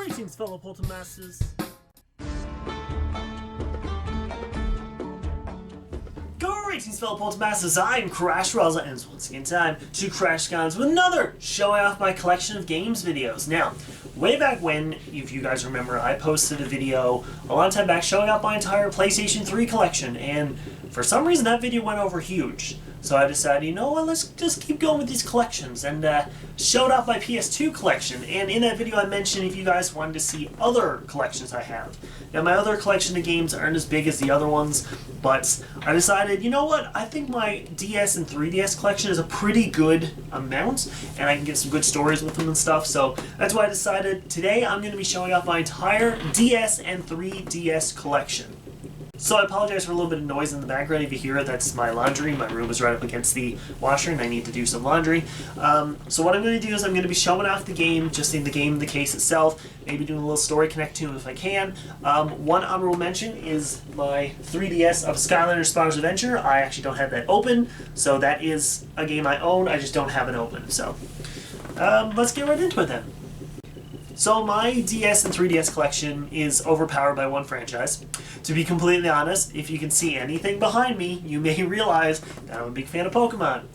Greetings, fellow Poltermasters. Greetings, fellow Poltermasters. I'm Crash Rowsell, and it's once again time to crash guns with another showing off my collection of games videos. Now, way back when, if you guys remember, I posted a video a long time back showing off my entire PlayStation 3 collection, and for some reason that video went over huge. So I decided, you know what, let's just keep going with these collections, and showed off my PS2 collection. And in that video I mentioned if you guys wanted to see other collections I have. Now my other collection of games aren't as big as the other ones, but I decided, you know what, I think my DS and 3DS collection is a pretty good amount, and I can get some good stories with them and stuff, so that's why I decided today I'm going to be showing off my entire DS and 3DS collection. So I apologize for a little bit of noise in the background. If you hear it, that's my laundry. My room is right up against the washer and I need to do some laundry. So what I'm going to do is I'm going to be showing off the game, just in the case itself, maybe doing a little story connect to it if I can. One honorable mention is my 3DS of Skylanders Spyro's Adventure. I actually don't have that open, so that is a game I own, I just don't have it open. So let's get right into it then. So my DS and 3DS collection is overpowered by one franchise. To be completely honest, if you can see anything behind me, you may realize that I'm a big fan of Pokemon.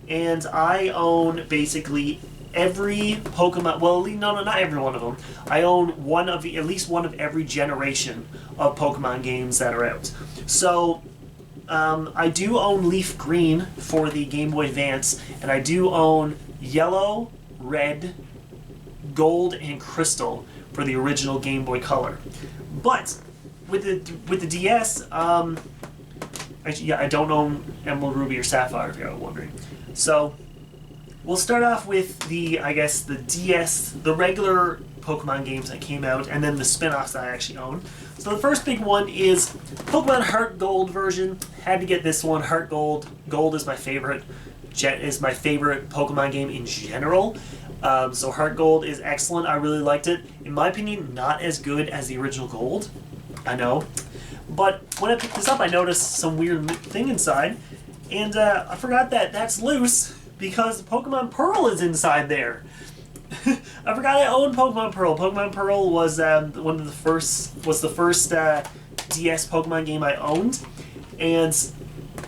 And I own basically every Pokemon, well, no, not every one of them. I own at least one of every generation of Pokemon games that are out. So I do own Leaf Green for the Game Boy Advance, and I do own Yellow, Red, Gold, and Crystal for the original Game Boy Color. But with the DS, I don't own Emerald, Ruby, or Sapphire, if you're wondering. So we'll start off with the DS, the regular Pokemon games that came out, and then the spin-offs that I actually own. So the first big one is Pokemon Heart Gold version. Had to get this one. Heart Gold. Gold is my favorite. Is my favorite Pokemon game in general. So Heart Gold is excellent. I really liked it. In my opinion, not as good as the original Gold. I know. But when I picked this up, I noticed some weird thing inside. And I forgot that that's loose because Pokemon Pearl is inside there. I forgot I owned Pokemon Pearl. Pokemon Pearl was the first DS Pokemon game I owned. And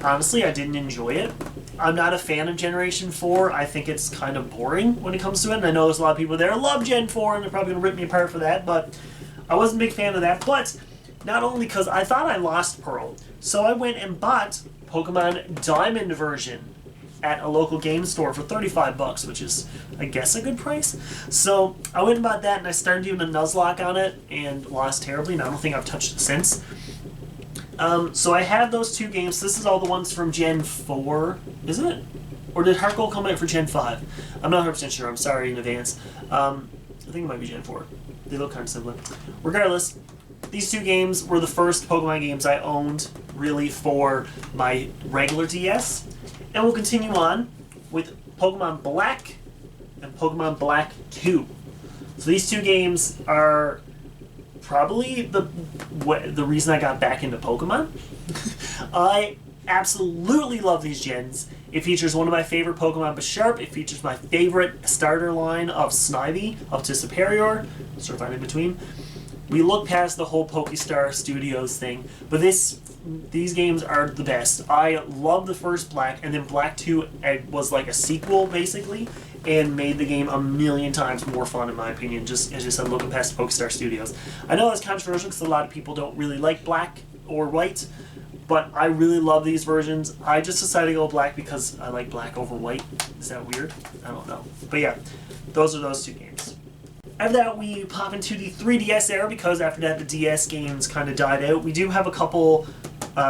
honestly, I didn't enjoy it. I'm not a fan of Generation 4. I think it's kind of boring when it comes to it. And I know there's a lot of people there who love Gen 4 and they're probably going to rip me apart for that. But I wasn't a big fan of that. But not only because I thought I lost Pearl. So I went and bought Pokemon Diamond version at a local game store for $35, which is, I guess, a good price. So I went and bought that and I started doing a Nuzlocke on it and lost terribly. And I don't think I've touched it since. So I have those two games. This is all the ones from Gen 4, isn't it? Or did Heart Gold come out for Gen 5? I'm not 100% sure. I'm sorry in advance. I think it might be Gen 4. They look kind of similar. Regardless, these two games were the first Pokemon games I owned, really, for my regular DS. And we'll continue on with Pokemon Black and Pokemon Black 2. So these two games are probably the reason I got back into Pokemon. I absolutely love these gens. It features one of my favorite Pokemon, Bisharp. It features my favorite starter line of Snivy up to Superior, sort of in between. We look past the whole Pokestar Studios thing, but these games are the best. I love the first Black, and then Black 2 was like a sequel, basically, and made the game a million times more fun, in my opinion, just as I said, looking past Pokestar Studios. I know that's controversial because a lot of people don't really like Black or White, but I really love these versions. I just decided to go Black because I like Black over White. Is that weird? I don't know. But yeah, those are those two games. After that, we pop into the 3DS era because after that, the DS games kind of died out. We do have a couple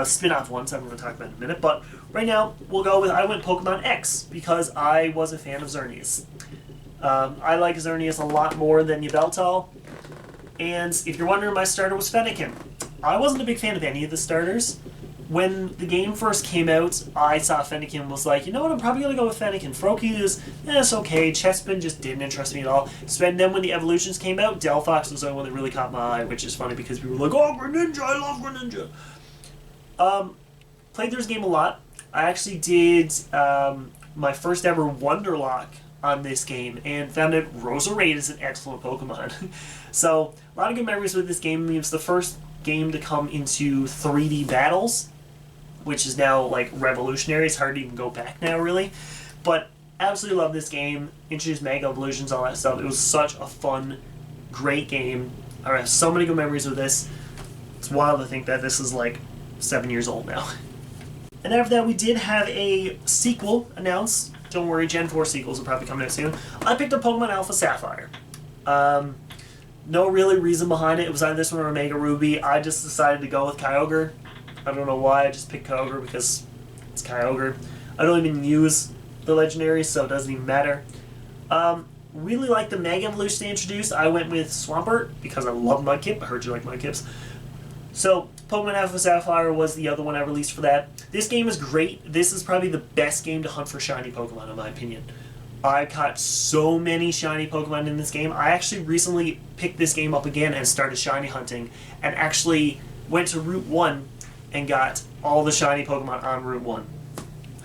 spin-off ones I'm going to talk about in a minute, but right now, I went Pokemon X because I was a fan of Xerneas. I like Xerneas a lot more than Yveltal, and if you're wondering, my starter was Fennekin. I wasn't a big fan of any of the starters. When the game first came out, I saw Fennekin and was like, you know what, I'm probably going to go with Fennekin. Froakie is, it's okay. Chespin just didn't interest me at all. So then when the evolutions came out, Delphox was the only one that really caught my eye, which is funny because people were like, oh, Greninja, I love Greninja. Played this game a lot. I actually did my first ever Wonderlock on this game and found out Rowsell is an excellent Pokemon. So, a lot of good memories with this game. I mean, it's the first game to come into 3D battles, which is now, like, revolutionary. It's hard to even go back now, really. But, absolutely love this game. Introduced Mega Evolutions, all that stuff. It was such a fun, great game. I have so many good memories with this. It's wild to think that this is, like, 7 years old now. And after that, we did have a sequel announced. Don't worry, Gen 4 sequels will probably come out soon. I picked up Pokemon Alpha Sapphire. No really reason behind it. It was either this one or Omega Ruby. I just decided to go with Kyogre. I don't know why. I just picked Kyogre because it's Kyogre. I don't even use the legendaries, so it doesn't even matter. Really like the Mega Evolution they introduced. I went with Swampert because I love Mudkip. I heard you like Mudkips. So, Pokemon Alpha Sapphire was the other one I released for that. This game is great. This is probably the best game to hunt for shiny Pokemon, in my opinion. I caught so many shiny Pokemon in this game. I actually recently picked this game up again and started shiny hunting, and actually went to Route 1 and got all the shiny Pokemon on Route 1.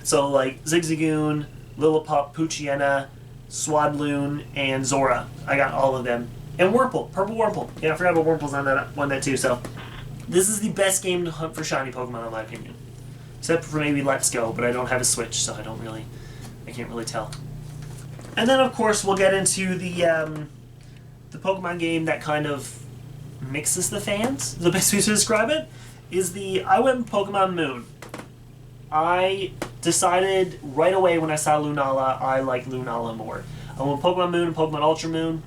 So, like, Zigzagoon, Lillipup, Poochyena, Swadloon, and Zora. I got all of them. And Wurmple. Purple Wurmple. Yeah, I forgot about Wurmple's on that one too, so... This is the best game to hunt for shiny Pokemon, in my opinion. Except for maybe Let's Go, but I don't have a Switch, so I can't really tell. And then, of course, we'll get into the Pokemon game that kind of mixes the fans. The best way to describe it is I went with Pokemon Moon. I decided right away when I saw Lunala, I like Lunala more. I went Pokemon Moon and Pokemon Ultra Moon.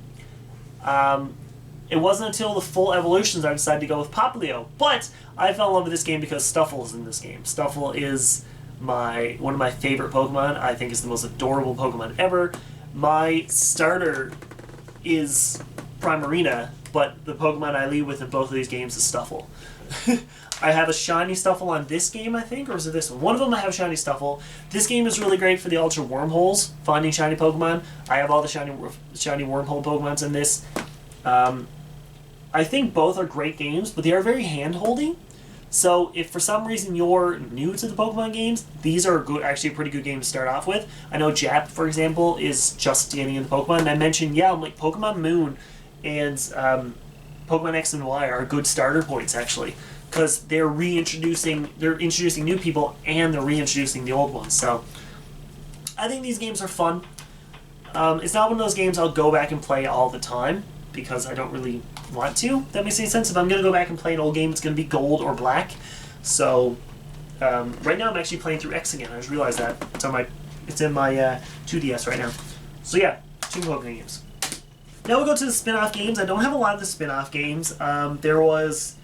It wasn't until the full evolutions I decided to go with Popplio, but I fell in love with this game because Stuffle is in this game. Stuffle is one of my favorite Pokemon. I think it's the most adorable Pokemon ever. My starter is Primarina, but the Pokemon I lead with in both of these games is Stuffle. I have a shiny Stuffle on this game, I think, or is it this one? One of them I have shiny Stuffle. This game is really great for the Ultra Wormholes, finding shiny Pokemon. I have all the shiny Wormhole Pokemons in this. I think both are great games, but they are very hand-holding. So if for some reason you're new to the Pokemon games, these are actually a pretty good game to start off with. I know Jap, for example, is just getting into Pokemon, and I mentioned, like Pokemon Moon and Pokemon X and Y are good starter points, actually, because they're introducing new people, and they're reintroducing the old ones. So I think these games are fun. It's not one of those games I'll go back and play all the time, because I don't really want to. If that makes any sense. If I'm going to go back and play an old game, it's going to be gold or black. So, right now I'm actually playing through X again. I just realized that. It's in my 2DS right now. So yeah, 2 Pokemon games. Now we'll go to the spin-off games. I don't have a lot of the spin-off games. There was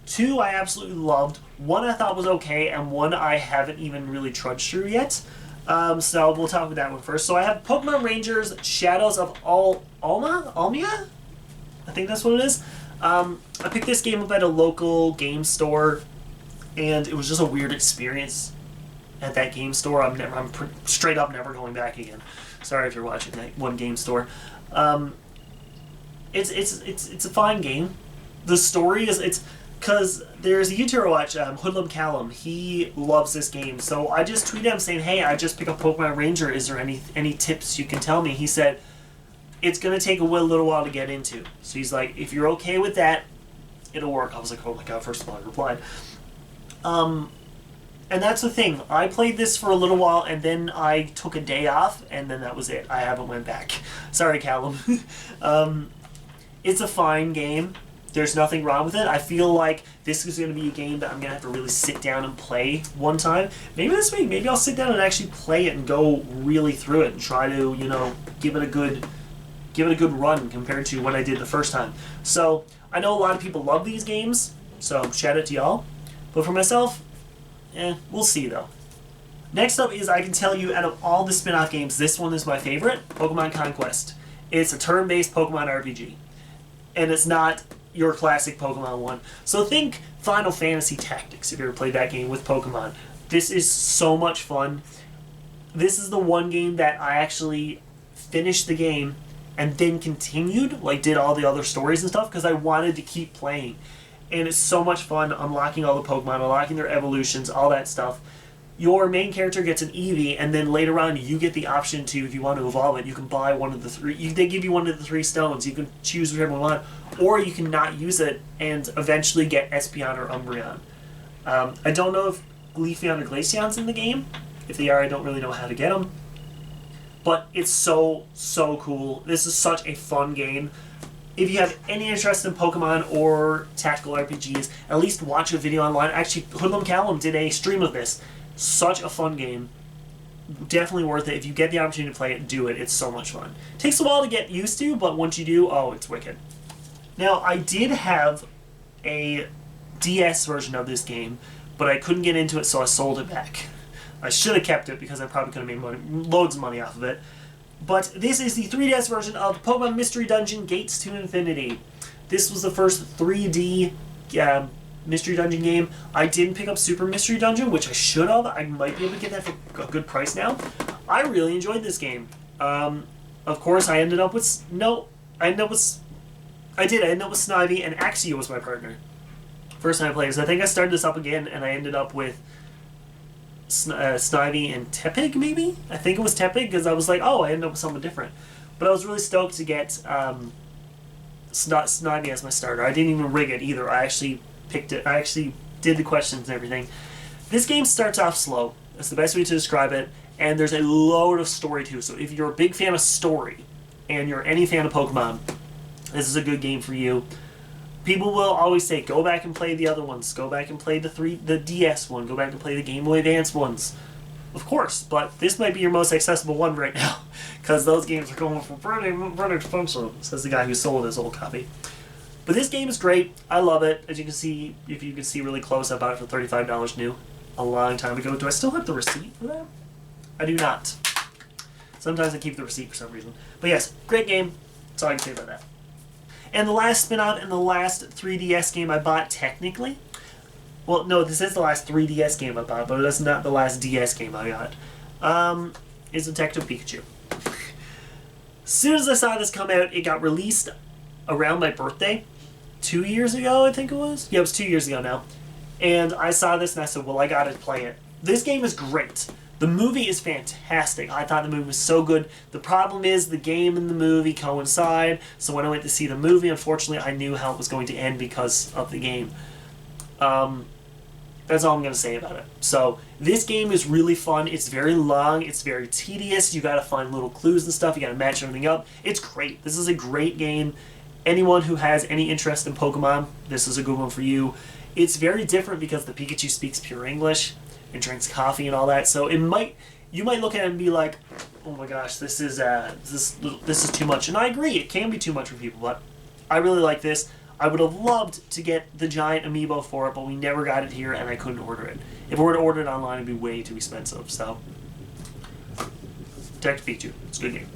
2 I absolutely loved. 1 I thought was okay, and 1 I haven't even really trudged through yet. So we'll talk about that one first. So I have Pokemon Rangers Shadows of Almia? I think that's what it is. I picked this game up at a local game store, and it was just a weird experience at that game store. I'm straight up never going back again. Sorry if you're watching that one game store. It's a fine game. The story is because there's a YouTuber I watch, Hoodlum Callum. He loves this game, so I just tweeted him saying, "Hey, I just picked up Pokemon Ranger. Is there any tips you can tell me?" He said, "It's gonna take a little while to get into." So he's like, "If you're okay with that, it'll work." I was like, "Oh my god!" First of all, I replied. And that's the thing. I played this for a little while, and then I took a day off, and then that was it. I haven't went back. Sorry, Callum. It's a fine game. There's nothing wrong with it. I feel like this is going to be a game that I'm going to have to really sit down and play one time. Maybe this week. Maybe I'll sit down and actually play it and go really through it and try to, give it a good run compared to what I did the first time. So, I know a lot of people love these games, so shout out to y'all. But for myself, we'll see though. Next up is, I can tell you, out of all the spin-off games, this one is my favorite, Pokemon Conquest. It's a turn-based Pokemon RPG. And it's not your classic Pokemon one. So think Final Fantasy Tactics, if you ever played that game with Pokemon. This is so much fun. This is the one game that I actually finished the game and then continued, like did all the other stories and stuff, because I wanted to keep playing. And it's so much fun unlocking all the Pokemon, unlocking their evolutions, all that stuff. your main character gets an Eevee, and then later on you get the option to, if you want to evolve it, you can buy one of the three. They give you one of the 3 stones. You can choose whichever one you want, or you can not use it and eventually get Espeon or Umbreon. I don't know if Leafeon or Glaceon's in the game. If they are, I don't really know how to get them. But it's so cool. This is such a fun game. If you have any interest in Pokemon or tactical RPGs, at least watch a video online. Actually, Hoodlum Callum did a stream of this. Such a fun game. Definitely worth it. If you get the opportunity to play it, do it. It's so much fun. Takes a while to get used to, but once you do, oh, it's wicked. Now, I did have a DS version of this game, but I couldn't get into it, so I sold it back. I should have kept it because I probably could have made loads of money off of it. But this is the 3DS version of Pokemon Mystery Dungeon Gates to Infinity. This was the first 3D Mystery Dungeon game. I didn't pick up Super Mystery Dungeon, which I should have. I might be able to get that for a good price now. I really enjoyed this game. Of course, I ended up with... I ended up with Snivy, and Axio was my partner. First time I played this. I think I started this up again, and I ended up with Snivy and Tepig, maybe? I think it was Tepig, because I was like, oh, I ended up with someone different. But I was really stoked to get Snivy as my starter. I didn't even rig it either. I actually picked it. I actually did the questions and everything. This game starts off slow. That's the best way to describe it. And there's a load of story too. So if you're a big fan of story and you're any fan of Pokemon, this is a good game for you. People will always say, go back and play the other ones. Go back and play the DS one. Go back and play the Game Boy Advance ones. Of course, but this might be your most accessible one right now, because those games are going for pretty expensive, says the guy who sold his old copy. But this game is great. I love it. As you can see, if you can see really close, I bought it for $35 new a long time ago. Do I still have the receipt for that? I do not. Sometimes I keep the receipt for some reason. But yes, great game. That's all I can say about that. And the last spin-off and the last 3DS game I bought, technically. Well, no, this is the last 3DS game I bought, but that's not the last DS game I got. Is Detective Pikachu. As soon as I saw this come out, it got released around my birthday. 2 years ago, I think it was? Yeah, it was 2 years ago now. And I saw this and I said, well, I gotta play it. This game is great. The movie is fantastic. I thought the movie was so good. The problem is the game and the movie coincide. So when I went to see the movie, unfortunately, I knew how it was going to end because of the game. That's all I'm going to say about it. So this game is really fun. It's very long. It's very tedious. You got to find little clues and stuff. You got to match everything up. It's great. This is a great game. Anyone who has any interest in Pokemon, this is a good one for you. It's very different because the Pikachu speaks pure English and drinks coffee and all that. So you might look at it and be like, oh my gosh, this is too much. And I agree, it can be too much for people, but I really like this. I would have loved to get the giant amiibo for it, but we never got it here and I couldn't order it. If I were to order it online, it'd be way too expensive. So, Detective Pikachu, it's a good game.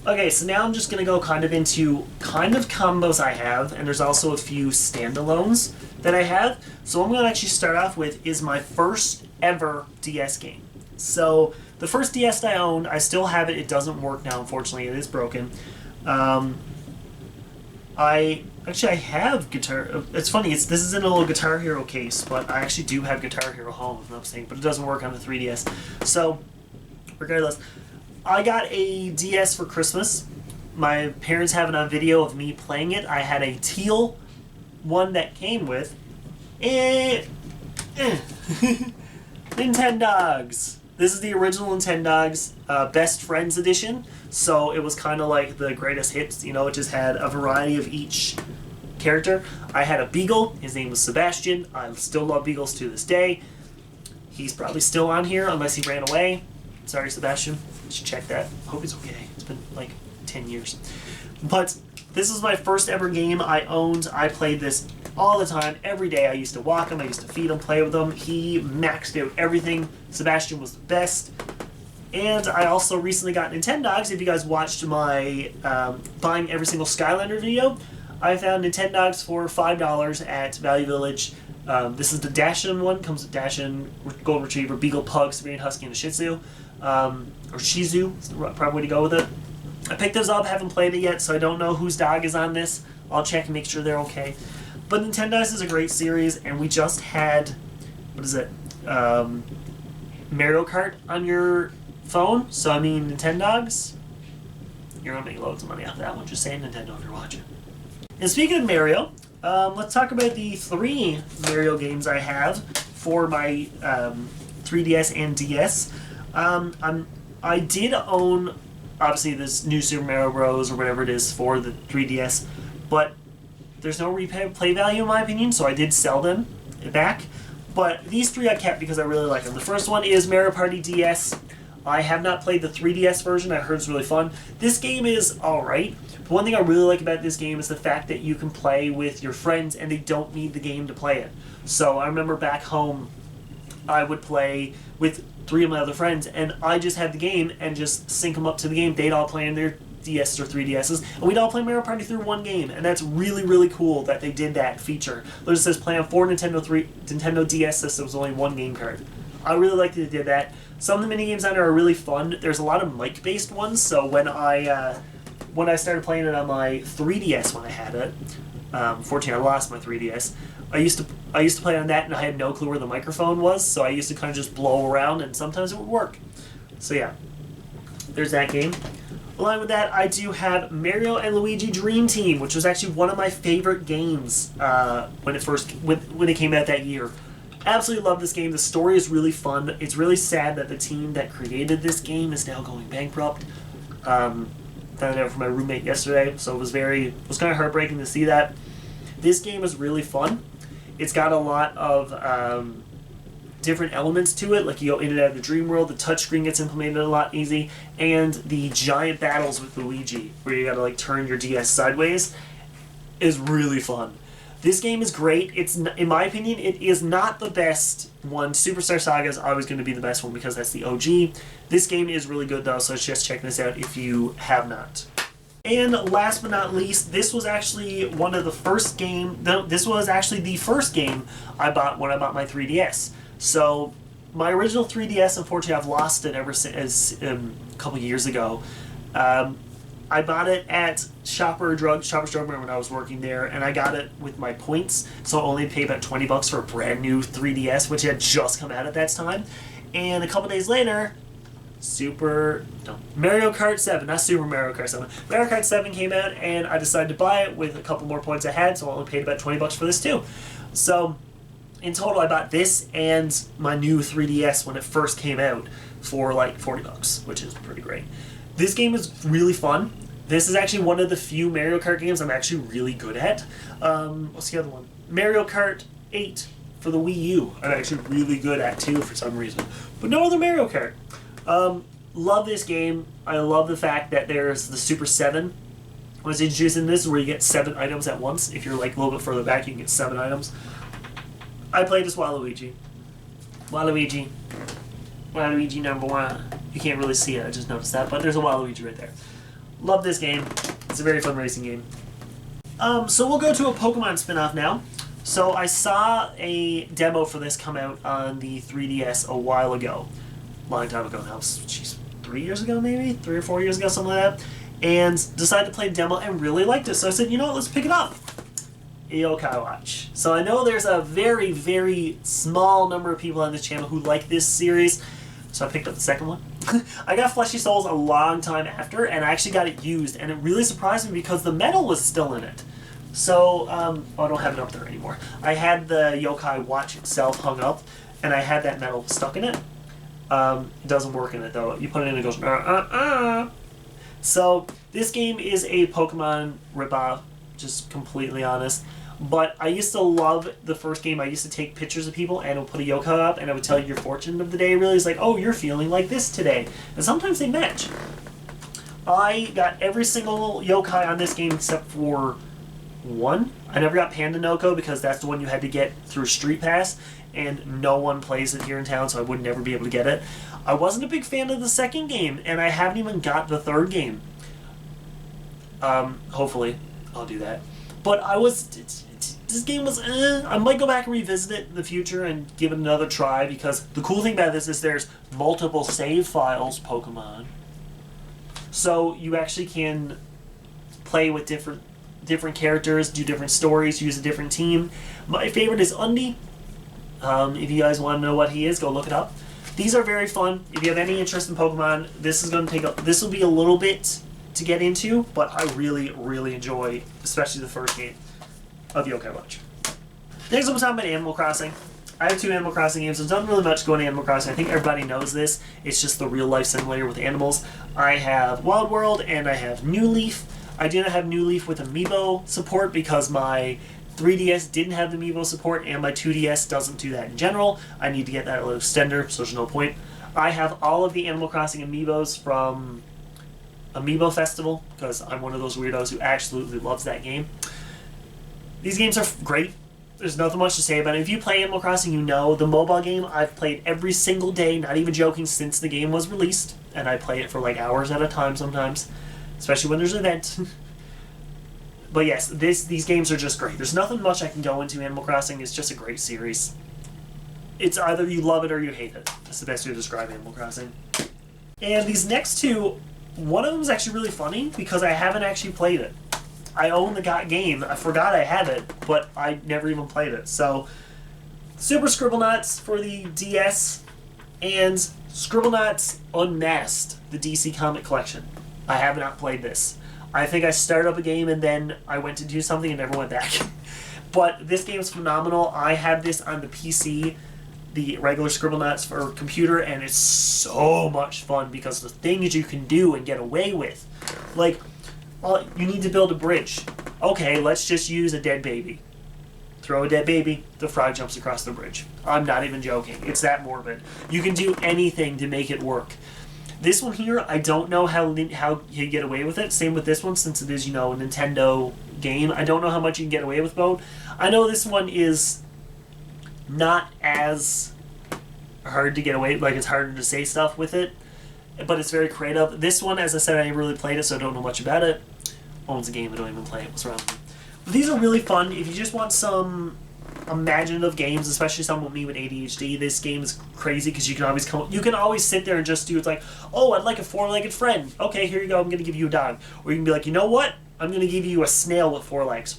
Okay, so now I'm just going to go kind of into combos I have, and there's also a few standalones that I have. So what I'm going to actually start off with is my first ever DS game. So the first DS I owned, I still have it. It doesn't work now, unfortunately. It is broken. I have Guitar... It's funny, this is in a little Guitar Hero case, but I actually do have Guitar Hero home, if I'm not saying, but it doesn't work on the 3DS. So, regardless, I got a DS for Christmas. My parents have it on video of me playing it. I had a teal one that came with Nintendogs. This is the original Nintendogs Best Friends edition. So it was kind of like the greatest hits. You know, it just had a variety of each character. I had a Beagle. His name was Sebastian. I still love Beagles to this day. He's probably still on here unless he ran away. Sorry, Sebastian. You should check that. Hope he's okay. It's been like 10 years. But this is my first ever game I owned. I played this all the time, every day. I used to walk him, I used to feed him, play with him. He maxed out everything. Sebastian was the best. And I also recently got Nintendogs. If you guys watched my buying every single Skylander video, I found Nintendogs for $5 at Value Village. This is the Dashin one. Comes with Dashin, Golden Retriever, Beagle, Pug, Siberian Husky, and a Shih Tzu. Or Shih Tzu is the proper way to go with it. I picked those up, haven't played it yet, so I don't know whose dog is on this. I'll check and make sure they're okay. But Nintendogs is a great series, and we just had, what is it? Mario Kart on your phone. So I mean, Nintendogs, you're gonna make loads of money off that one. Just saying, Nintendo, if you're watching. And speaking of Mario, let's talk about the 3 Mario games I have for my 3DS and DS. I did own, obviously, this new Super Mario Bros. Or whatever it is for the 3DS, but there's no replay value in my opinion, so I did sell them back. But these 3 I kept because I really like them. The first one is Mario Party DS. I have not played the 3DS version. I heard it's really fun. This game is alright. But one thing I really like about this game is the fact that you can play with your friends and they don't need the game to play it. So I remember back home, I would play with 3 of my other friends, and I just had the game and just sync them up to the game. They'd all play in their DS or 3DSs, and we'd all play Mario Party through one game, and that's really, really cool that they did that feature. It just says play on 4 Nintendo DS systems, only 1 game card. I really like that they did that. Some of the minigames on there are really fun. There's a lot of mic-based ones, so when I started playing it on my 3DS when I had it, unfortunately I lost my 3DS, I used to play on that and I had no clue where the microphone was, so I used to kind of just blow around and sometimes it would work. So yeah, there's that game. Along with that, I do have Mario and Luigi Dream Team, which was actually one of my favorite games when it came out that year. Absolutely love this game. The story is really fun. It's really sad that the team that created this game is now going bankrupt. Found out from my roommate yesterday, so it was kind of heartbreaking to see that. This game is really fun. It's got a lot of different elements to it, like you go in and out of the dream world, the touchscreen gets implemented a lot easy, and the giant battles with Luigi, where you gotta like turn your DS sideways, is really fun. This game is great. It's, in my opinion, it is not the best one. Superstar Saga is always going to be the best one because that's the OG. This game is really good though, so just check this out if you have not. And last but not least, this was actually one of the first game. This was actually the first game I bought when I bought my 3DS. So my original 3DS, unfortunately, I've lost it ever since a couple years ago. I bought it at Shoppers Drug Mart when I was working there, and I got it with my points, so I only paid about $20 for a brand new 3DS, which had just come out at that time. And a couple days later, Mario Kart 7, not Super Mario Kart 7. Mario Kart 7 came out, and I decided to buy it with a couple more points I had, so I only paid about $20 for this too. So, in total, I bought this and my new 3DS when it first came out for like $40, which is pretty great. This game is really fun. This is actually one of the few Mario Kart games I'm actually really good at. What's the other one? Mario Kart 8 for the Wii U. I'm actually really good at too for some reason. But no other Mario Kart. Love this game. I love the fact that there's the Super 7. What's introduced in this is where you get 7 items at once. If you're like a little bit further back, you can get 7 items. I played as Waluigi. Waluigi number 1. You can't really see it, I just noticed that, but there's a Waluigi right there. Love this game. It's a very fun racing game. So we'll go to a Pokemon spin-off now. So I saw a demo for this come out on the 3DS a while ago. Long time ago now. Jeez, 3 years ago maybe? 3 or 4 years ago, something like that. And decided to play the demo and really liked it. So I said, you know what, let's pick it up. Yokai Watch. So I know there's a very, very small number of people on this channel who like this series. So I picked up the second one. I got Fleshy Souls a long time after, and I actually got it used, and it really surprised me because the metal was still in it. So, I don't have it up there anymore. I had the Yokai Watch itself hung up, and I had that metal stuck in it. It doesn't work in it, though. You put it in and it goes, So, this game is a Pokemon ripoff, just completely honest. But I used to love the first game. I used to take pictures of people and it would put a yokai up and it would tell you your fortune of the day. Really, it's like, oh, you're feeling like this today. And sometimes they match. I got every single yokai on this game except for one. I never got Panda Noko because that's the one you had to get through Street Pass. And no one plays it here in town, so I would never be able to get it. I wasn't a big fan of the second game, and I haven't even got the third game. Hopefully, I'll do that. But this game was, I might go back and revisit it in the future and give it another try, because the cool thing about this is there's multiple save files Pokemon. So you actually can play with different characters, do different stories, use a different team. My favorite is Undy. If you guys want to know what he is, go look it up. These are very fun. If you have any interest in Pokemon, this will be a little bit to get into, but I really, really enjoy, especially the first game of Yokai Watch. Next up, we're talking about Animal Crossing. I have 2 Animal Crossing games. There's not really much going to Animal Crossing. I think everybody knows this. It's just the real-life simulator with animals. I have Wild World, and I have New Leaf. I do not have New Leaf with Amiibo support because my 3DS didn't have the Amiibo support, and my 2DS doesn't do that in general. I need to get that little extender, so there's no point. I have all of the Animal Crossing Amiibos from Amiibo Festival, because I'm one of those weirdos who absolutely loves that game. These games are great. There's nothing much to say about it. If you play Animal Crossing, you know the mobile game I've played every single day, not even joking, since the game was released. And I play it for like hours at a time sometimes, especially when there's an event. But yes, these games are just great. There's nothing much I can go into Animal Crossing. It's just a great series. It's either you love it or you hate it. That's the best way to describe Animal Crossing. And these next 2, one of them is actually really funny because I haven't actually played it. I own the game. I forgot I had it, but I never even played it. So, Super Scribblenauts for the DS and Scribblenauts Unmasked, the DC Comic Collection. I have not played this. I think I started up a game and then I went to do something and never went back. But this game is phenomenal. I have this on the PC, the regular Scribblenauts for computer, and it's so much fun because the things you can do and get away with. Like, you need to build a bridge. Okay, let's just use a dead baby. Throw a dead baby, the frog jumps across the bridge. I'm not even joking. It's that morbid. You can do anything to make it work. This one here, I don't know how you get away with it. Same with this one, since it is, a Nintendo game. I don't know how much you can get away with both. I know this one is not as hard to get away, like it's harder to say stuff with it, but it's very creative. This one, as I said, I never really played it, so I don't know much about it. Owns a game, I don't even play it. What's wrong with me? But these are really fun. If you just want some imaginative games, especially someone with me with ADHD, this game is crazy because you can always sit there and just do, it's like, oh, I'd like a 4-legged friend. Okay, here you go, I'm going to give you a dog. Or you can be like, you know what? I'm going to give you a snail with 4 legs.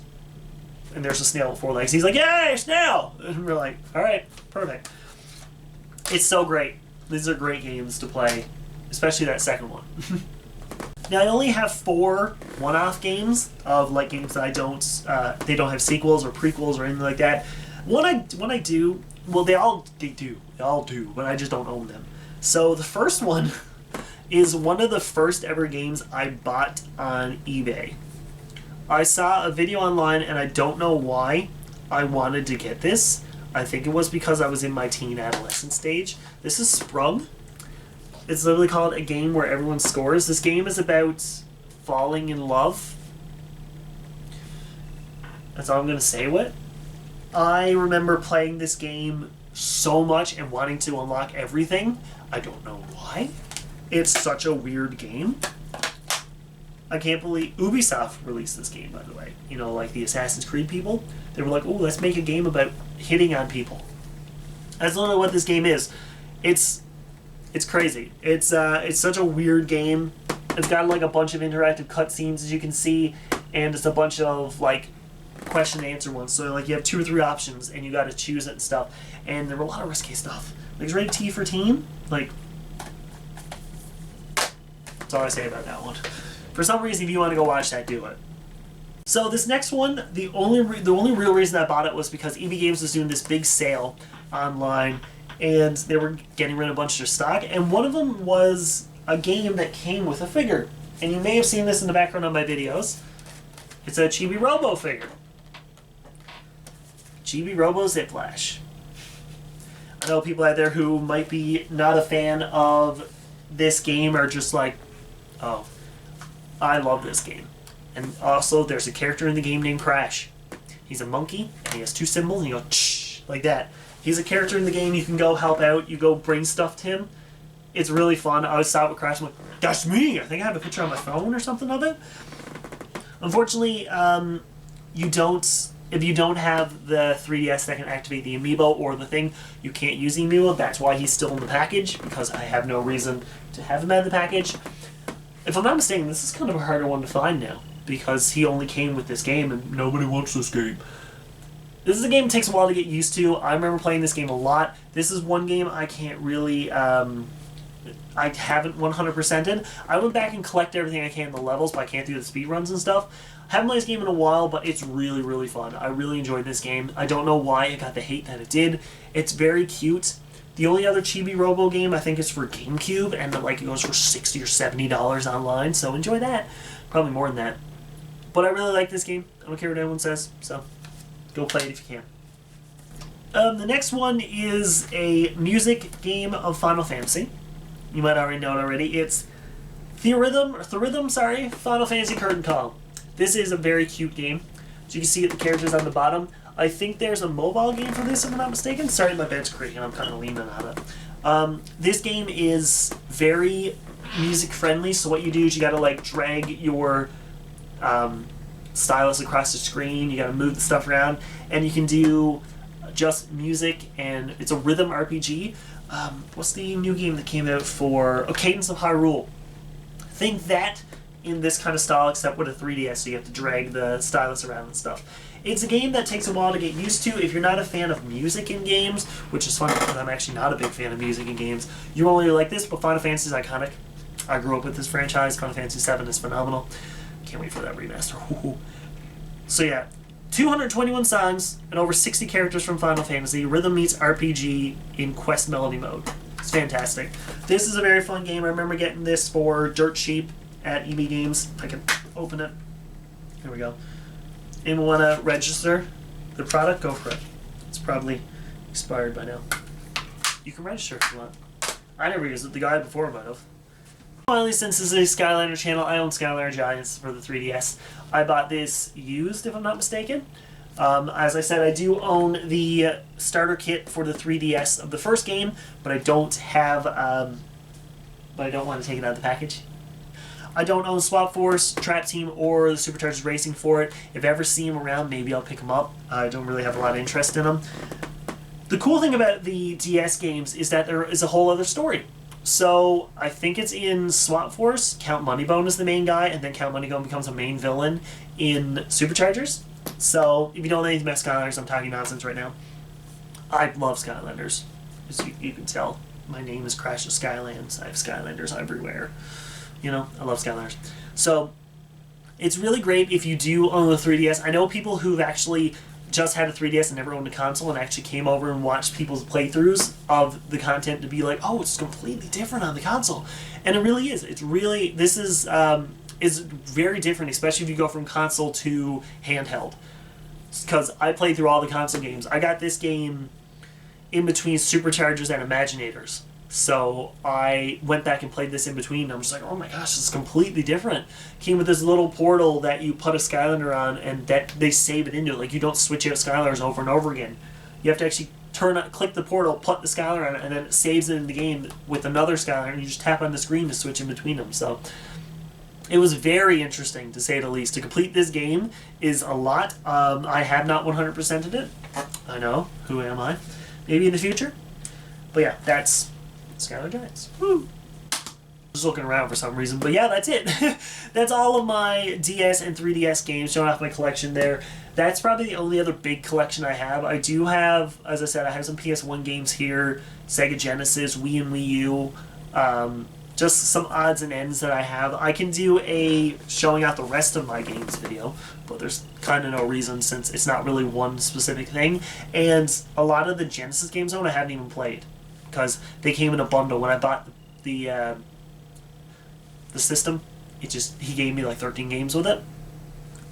And there's a snail with 4 legs. He's like, yay, snail! And we're like, alright, perfect. It's so great. These are great games to play, especially that second one. Now, I only have 4 one-off games of like games that they don't have sequels or prequels or anything like that. When I do, well, they all do, but I just don't own them. So the first one is one of the first ever games I bought on eBay. I saw a video online, and I don't know why I wanted to get this. I think it was because I was in my teen adolescent stage. This is Sprung. It's literally called a game where everyone scores. This game is about falling in love. That's all I'm going to say with it. I remember playing this game so much and wanting to unlock everything. I don't know why. It's such a weird game. I can't believe Ubisoft released this game, by the way. Like the Assassin's Creed people. They were like, oh, let's make a game about hitting on people. That's literally what this game is. It's crazy. It's such a weird game. It's got like a bunch of interactive cutscenes, as you can see, and it's a bunch of like question and answer ones. So like you have 2 or 3 options, and you got to choose it and stuff. And there were a lot of risky stuff. Like, is rated T for teen? Like, that's all I say about that one. For some reason, if you want to go watch that, do it. So this next one, the only real reason I bought it was because EB Games was doing this big sale online, and they were getting rid of a bunch of their stock, and one of them was a game that came with a figure. And you may have seen this in the background of my videos. It's a Chibirobo figure. Chibirobo Zip Flash. I know people out there who might be not a fan of this game are just like, oh, I love this game. And also, there's a character in the game named Crash. He's a monkey, and he has 2 symbols, and he goes, shh, like that. He's a character in the game. You can go help out. You go bring stuff to him. It's really fun. I was out with Crash. I'm like, that's me. I think I have a picture on my phone or something of it. Unfortunately, if you don't have the 3DS that can activate the amiibo or the thing, you can't use the amiibo. That's why he's still in the package, because I have no reason to have him out of the package. If I'm not mistaken, this is kind of a harder one to find now, because he only came with this game and nobody wants this game. This is a game that takes a while to get used to. I remember playing this game a lot. This is one game I can't really, I haven't 100%ed. I went back and collected everything I can in the levels, but I can't do the speed runs and stuff. Haven't played this game in a while, but it's really, really fun. I really enjoyed this game. I don't know why it got the hate that it did. It's very cute. The only other Chibirobo game I think is for GameCube, and like it goes for $60 or $70 online, so enjoy that. Probably more than that. But I really like this game. I don't care what anyone says, so go play it if you can. The next one is a music game of Final Fantasy. You might already know it already. It's Final Fantasy Curtain Call. This is a very cute game. As you can see the characters on the bottom. I think there's a mobile game for this, if I'm not mistaken. Sorry, my bed's creaking. I'm kind of leaning on it. This game is very music friendly. So what you do is you got to like drag your stylus across the screen. You got to move the stuff around, and you can do just music. And it's a rhythm RPG. What's the new game that came out for Cadence of Hyrule? Think that in this kind of style, except with a 3DS, so you have to drag the stylus around and stuff. It's a game that takes a while to get used to. If you're not a fan of music in games, which is funny because I'm actually not a big fan of music in games, you won't really like this, but Final Fantasy is iconic. I grew up with this franchise. Final Fantasy VII is phenomenal. Can't wait for that remaster. So yeah, 221 songs and over 60 characters from Final Fantasy. Rhythm meets RPG in quest melody mode. It's fantastic. This is a very fun game. I remember getting this for dirt cheap at EB Games. I can open it. Here we go. Anyone want to register the product? Go for it. It's probably expired by now. You can register if you want. I never used it. The guy before might have. Finally, since this is a Skylander channel, I own Skylander Giants for the 3DS. I bought this used, if I'm not mistaken. As I said, I do own the starter kit for the 3DS of the first game, but I don't have, but I don't want to take it out of the package. I don't own Swap Force, Trap Team, or the Supercharged Racing for it. If I ever see them around, maybe I'll pick them up. I don't really have a lot of interest in them. The cool thing about the DS games is that there is a whole other story. So I think it's in Swap Force, Count Moneybone is the main guy, and then Count Moneybone becomes a main villain in Superchargers. So if you don't know anything about Skylanders, I'm talking nonsense right now. I love Skylanders. As you can tell, my name is Crash of Skylands. I have Skylanders everywhere. You know, I love Skylanders. So it's really great if you do own a 3DS. I know people who've actually just had a 3DS and never owned a console and actually came over and watched people's playthroughs of the content to be like, oh, it's completely different on the console. And it really is. It's really, this is very different, especially if you go from console to handheld. Because I played through all the console games. I got this game in between Superchargers and Imaginators. So I went back and played this in between, and I'm just like, oh my gosh, this is completely different. Came with this little portal that you put a Skylander on, and that they save it into it. Like, you don't switch out Skylanders over and over again. You have to actually click the portal, put the Skylander on it, and then it saves it in the game with another Skylander, and you just tap on the screen to switch in between them. So it was very interesting, to say the least. To complete this game is a lot. I have not 100%ed it. I know. Who am I? Maybe in the future. But yeah, that's Skylar Giants. Woo! Just looking around for some reason, but yeah, that's it. That's all of my DS and 3DS games, showing off my collection there. That's probably the only other big collection I have. I do have, as I said, I have some PS1 games here, Sega Genesis, Wii and Wii U, just some odds and ends that I have. I can do a showing out the rest of my games video, but there's kind of no reason since it's not really one specific thing. And a lot of the Genesis games I haven't even played, because they came in a bundle. When I bought the system, he gave me like 13 games with it.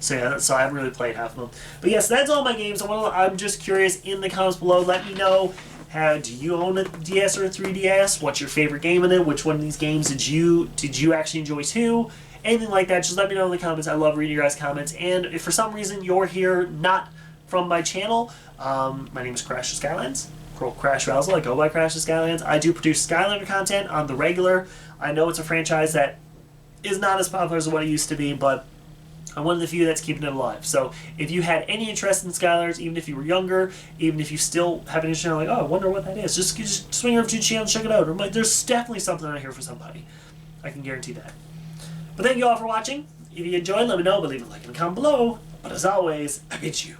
So yeah, so I haven't really played half of them. But yes, that's all my games. I'm just curious, in the comments below, let me know, do you own a DS or a 3DS? What's your favorite game in it? Which one of these games did you actually enjoy too? Anything like that, just let me know in the comments. I love reading your guys' comments. And if for some reason you're here not from my channel, my name is Crash of Skylands. Crash Rowsell. I go by Crash of Skylands. I do produce Skylander content on the regular. I know it's a franchise that is not as popular as what it used to be, but I'm one of the few that's keeping it alive. So if you had any interest in Skylanders, even if you were younger, even if you still have an interest in, like, oh, I wonder what that is, just swing over to the channel and check it out. Like, there's definitely something out here for somebody. I can guarantee that. But thank you all for watching. If you enjoyed, let me know, but leave a like and a comment below. But as always, I bid you